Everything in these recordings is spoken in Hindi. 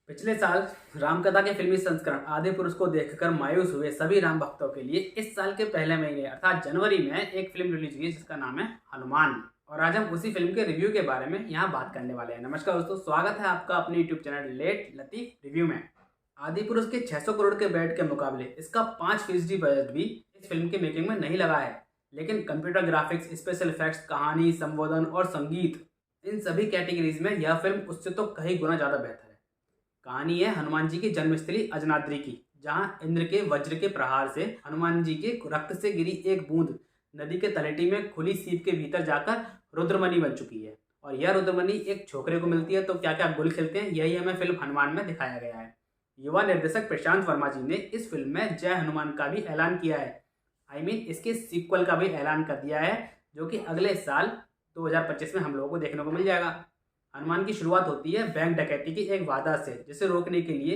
पिछले साल रामकथा के फिल्मी संस्करण आदि पुरुष को देखकर मायूस हुए सभी राम भक्तों के लिए इस साल के पहले महीने अर्थात जनवरी में एक फिल्म रिलीज हुई जिसका नाम है हनुमान। और आज हम उसी फिल्म के रिव्यू के बारे में यहाँ बात करने वाले हैं। नमस्कार दोस्तों, स्वागत है आपका अपने YouTube channel late Latif review में। आदि पुरुष के 600 करोड़ के बजट के मुकाबले इसका 5% बजट भी इस फिल्म के मेकिंग में नहीं लगा है, लेकिन कंप्यूटर ग्राफिक्स, स्पेशल इफेक्ट्स, कहानी, संबोधन और संगीत, इन सभी कैटेगरीज में यह फिल्म उससे तो कई गुना ज़्यादा बेहतर है। कहानी है हनुमान जी की जन्मस्थली अजनाद्री की, जहां इंद्र के वज्र के प्रहार से हनुमान जी के रक्त से गिरी एक बूंद नदी के तलहटी में खुली सीप के भीतर जाकर रुद्रमणि बन चुकी है। और यह रुद्रमणि एक छोकरे को मिलती है तो क्या क्या गुल खिलते हैं, यही हमें फिल्म हनुमान में दिखाया गया है। युवा निर्देशक प्रशांत वर्मा जी ने इस फिल्म में जय हनुमान का भी ऐलान किया है। इसके सीक्वल का भी ऐलान कर दिया है, जो कि अगले साल 2025 में हम लोगों को देखने को मिल जाएगा। हनुमान की शुरुआत होती है बैंक डकैती की एक वादा से, जिसे रोकने के लिए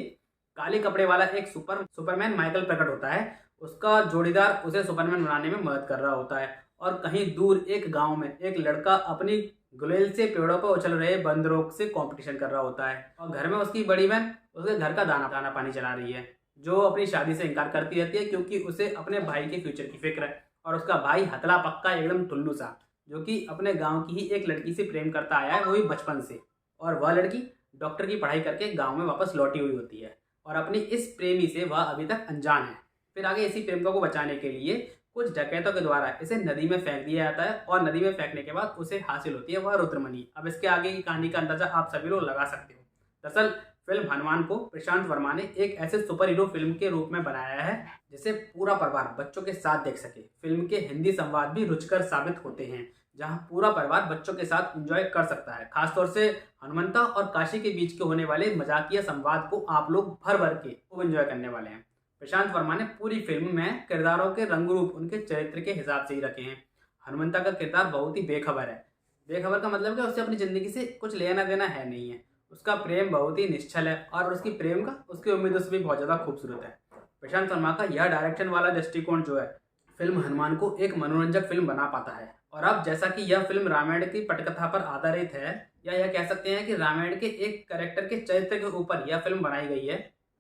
काले कपड़े वाला एक सुपरमैन माइकल प्रकट होता है। उसका जोड़ीदार उसे सुपरमैन बनाने में मदद कर रहा होता है। और कहीं दूर एक गांव में एक लड़का अपनी गुलेल से पेड़ों पर उछल रहे बंदरों से कंपटीशन कर रहा होता है। और घर में उसकी बड़ी बहन उसके घर का दाना पानी चला रही है, जो अपनी शादी से इनकार करती रहती है क्योंकि उसे अपने भाई के फ्यूचर की फिक्र है। और उसका भाई हतला पक्का एकदम टुल्लू सा, जो कि अपने गांव की ही एक लड़की से प्रेम करता आया है, वो भी बचपन से। और वह लड़की डॉक्टर की पढ़ाई करके गांव में वापस लौटी हुई होती है और अपनी इस प्रेमी से वह अभी तक अनजान है। फिर आगे इसी प्रेमिका को बचाने के लिए कुछ डकैतों के द्वारा इसे नदी में फेंक दिया जाता है और नदी में फेंकने के बाद उसे हासिल होती है वह रुद्रमणि। अब इसके आगे की कहानी का अंदाजा आप सभी लोग लगा सकते हो। दरअसल फिल्म हनुमान को प्रशांत वर्मा ने एक ऐसे सुपर हीरो फिल्म के रूप में बनाया है जिसे पूरा परिवार बच्चों के साथ देख सके। फिल्म के हिंदी संवाद भी रुचिकर साबित होते हैं, जहां पूरा परिवार बच्चों के साथ एंजॉय कर सकता है। खासतौर से हनुमंता और काशी के बीच के होने वाले मजाकिया संवाद को आप लोग भर भर के खूब एंजॉय करने वाले हैं। प्रशांत वर्मा ने पूरी फिल्म में किरदारों के रंग रूप उनके चरित्र के हिसाब से ही रखे हैं। हनुमंता का किरदार बहुत ही बेखबर है। बेखबर का मतलब कि उससे अपनी जिंदगी से कुछ लेना देना है नहीं है। उसका प्रेम बहुत ही निश्चल है और उसकी प्रेम का उसकी उम्मीदों से भी बहुत ज़्यादा खूबसूरत है। प्रशांत वर्मा का यह डायरेक्शन वाला दृष्टिकोण जो है फिल्म हनुमान को एक मनोरंजक फिल्म बना पाता है। और अब जैसा कि यह फिल्म रामायण की पटकथा पर आधारित है, या यह कह सकते हैं कि रामायण के एक कैरेक्टर के चरित्र के ऊपर यह फिल्म बनाई गई है,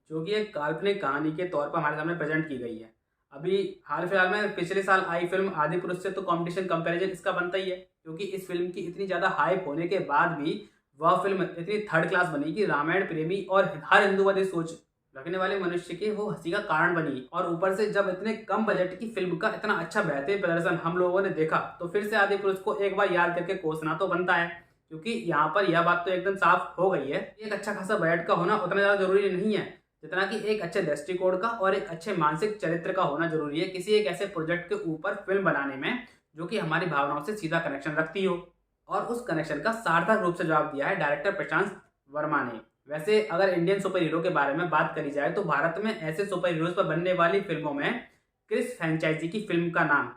जो कि एक काल्पनिक कहानी के तौर पर हमारे सामने प्रेजेंट की गई है। अभी हाल फिलहाल में पिछले साल आई फिल्म आदि पुरुष से तो कंपटीशन कंपैरिजन इसका बनता ही है, क्योंकि इस फिल्म की इतनी ज़्यादा हाइप होने के बाद भी वह फिल्म इतनी थर्ड क्लास बनी कि रामायण प्रेमी और हर हिंदूवादी सोच रखने वाले मनुष्य के वो हंसी का कारण बनी। और ऊपर से जब इतने कम बजट की फिल्म का इतना अच्छा बेहतरीन प्रदर्शन हम लोगों ने देखा, तो फिर से आदि पुरुष को एक बार याद करके कोसना तो बनता है, क्योंकि यहाँ पर यह बात तो एकदम साफ हो गई है। एक अच्छा खासा बजट का होना उतना ज़्यादा जरूरी नहीं है जितना कि एक अच्छे दृष्टिकोण का और एक अच्छे मानसिक चरित्र का होना जरूरी है किसी एक ऐसे प्रोजेक्ट के ऊपर फिल्म बनाने में, जो कि हमारी भावनाओं से सीधा कनेक्शन रखती हो। और उस कनेक्शन का सार्थक रूप से जवाब दिया है डायरेक्टर प्रशांत वर्मा ने। वैसे अगर इंडियन सुपर हीरो के बारे में बात करी जाए तो भारत में ऐसे सुपर हीरोज पर बनने वाली फिल्मों में क्रिस फ्रेंचाइजी की फिल्म का नाम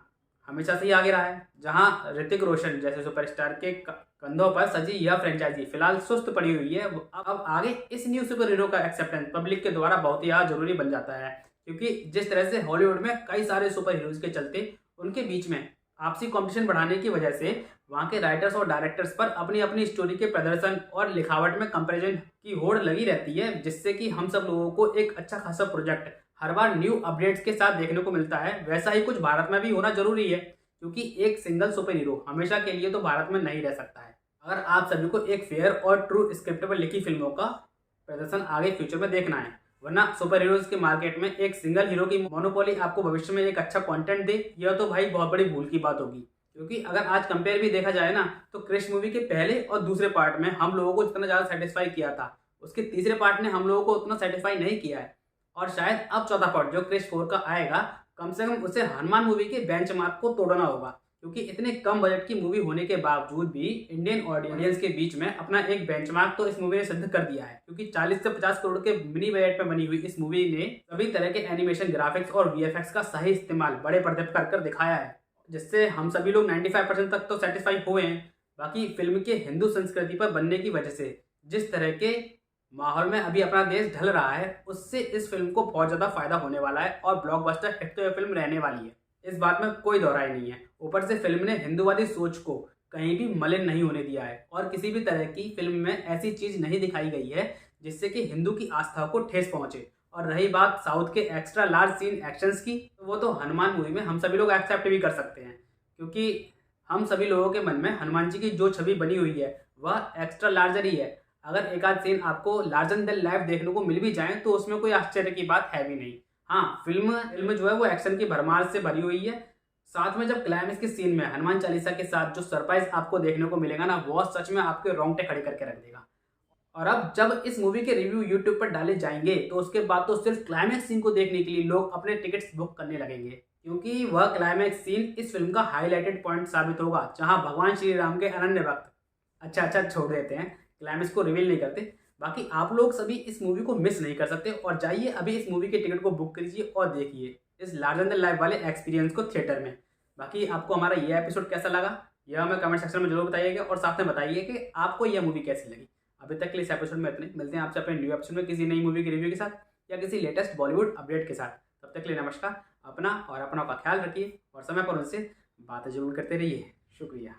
हमेशा से ही आगे रहा है। जहां ऋतिक रोशन जैसे सुपरस्टार के कंधों पर सजी यह फ्रेंचाइजी फिलहाल सुस्त पड़ी हुई है। अब आगे इस न्यू सुपर हीरो का एक्सेप्टेंस पब्लिक के द्वारा बहुत ही जरूरी बन जाता है, क्योंकि जिस तरह से हॉलीवुड में कई सारे सुपर हीरोज के चलते उनके बीच में आपसी कंपटीशन बढ़ाने की वजह से वहाँ के राइटर्स और डायरेक्टर्स पर अपनी अपनी स्टोरी के प्रदर्शन और लिखावट में कंपैरिजन की होड़ लगी रहती है, जिससे कि हम सब लोगों को एक अच्छा खासा प्रोजेक्ट हर बार न्यू अपडेट्स के साथ देखने को मिलता है। वैसा ही कुछ भारत में भी होना जरूरी है, क्योंकि एक सिंगल सुपर हीरो हमेशा के लिए तो भारत में नहीं रह सकता है। अगर आप सभी को एक फेयर और ट्रू स्क्रिप्ट पर लिखी फिल्मों का प्रदर्शन आगे फ्यूचर में देखना है, वरना सुपर हीरोज के मार्केट में एक सिंगल हीरो की मोनोपोली आपको भविष्य में एक अच्छा कंटेंट दे, यह तो भाई बहुत बड़ी भूल की बात होगी। क्योंकि अगर आज कंपेयर भी देखा जाए ना, तो क्रिश मूवी के पहले और दूसरे पार्ट में हम लोगों को जितना ज़्यादा सेटिस्फाई किया था, उसके तीसरे पार्ट ने हम लोगों को उतना सेटिस्फाई नहीं किया है। और शायद अब चौथा पार्ट जो क्रिश 4 का आएगा, कम से कम उसे हनुमान मूवी के बेंचमार्क को तोड़ना होगा, क्योंकि इतने कम बजट की मूवी होने के बावजूद भी इंडियन ऑडियंस के बीच में अपना एक बेंचमार्क तो इस मूवी ने सिद्ध कर दिया है। क्योंकि 40 से 50 करोड़ के मिनी बजट में बनी हुई इस मूवी ने सभी तरह के एनिमेशन, ग्राफिक्स और वीएफएक्स का सही इस्तेमाल बड़े पर्दे पर कर दिखाया है, जिससे हम सभी लोग 95% तक तो सेटिस्फाई हुए हैं। बाकी फिल्म के हिंदू संस्कृति पर बनने की वजह से जिस तरह के माहौल में अभी अपना देश ढल रहा है, उससे इस फिल्म को बहुत ज़्यादा फायदा होने वाला है और ब्लॉकबस्टर हिट तो यह फिल्म रहने वाली है, इस बात में कोई दोहराई नहीं है। ऊपर से फिल्म ने हिंदूवादी सोच को कहीं भी मलिन नहीं होने दिया है और किसी भी तरह की फिल्म में ऐसी चीज़ नहीं दिखाई गई है जिससे कि हिंदू की आस्था को ठेस पहुंचे। और रही बात साउथ के एक्स्ट्रा लार्ज सीन एक्शंस की, तो वो तो हनुमान मूवी में हम सभी लोग एक्सेप्ट भी कर सकते हैं, क्योंकि हम सभी लोगों के मन में हनुमान जी की जो छवि बनी हुई है वह एक्स्ट्रा लार्जर ही है। अगर एक आध सीन आपको लार्जर देन लाइफ देखने को मिल भी जाए तो उसमें कोई आश्चर्य की बात है भी नहीं। हाँ, फिल्म जो है वो एक्शन की भरमार से भरी हुई है। साथ में जब क्लाइमेक्स के सीन में हनुमान चालीसा के साथ जो सरप्राइज आपको देखने को मिलेगा ना, वो सच में आपके रोंगटे खड़े करके रख देगा। और अब जब इस मूवी के रिव्यू यूट्यूब पर डाले जाएंगे तो उसके बाद तो सिर्फ क्लाइमैक्स सीन को देखने के लिए लोग अपने टिकट्स बुक करने लगेंगे, क्योंकि वह क्लाइमैक्स सीन इस फिल्म का हाईलाइटेड पॉइंट साबित होगा, जहां भगवान श्री राम के अनन्य भक्त, अच्छा छोड़ देते हैं, क्लाइमैक्स को रिवील नहीं करते। बाकी आप लोग सभी इस मूवी को मिस नहीं कर सकते और जाइए अभी इस मूवी के टिकट को बुक कीजिए और देखिए इस लार्जर देन लाइफ वाले एक्सपीरियंस को थिएटर में। बाकी आपको हमारा यह एपिसोड कैसा लगा यह हमें कमेंट सेक्शन में जरूर बताइएगा और साथ में बताइए कि आपको यह मूवी कैसी लगी। अभी तक के लिए इस एपिसोड में इतने, मिलते हैं आपसे अपने न्यू एपिसोड में किसी नई मूवी के रिव्यू के साथ या किसी लेटेस्ट बॉलीवुड अपडेट के साथ। तब तक के लिए नमस्कार, अपना और अपनों का ख्याल रखिए और समय पर उनसे बातें जरूर करते रहिए। शुक्रिया।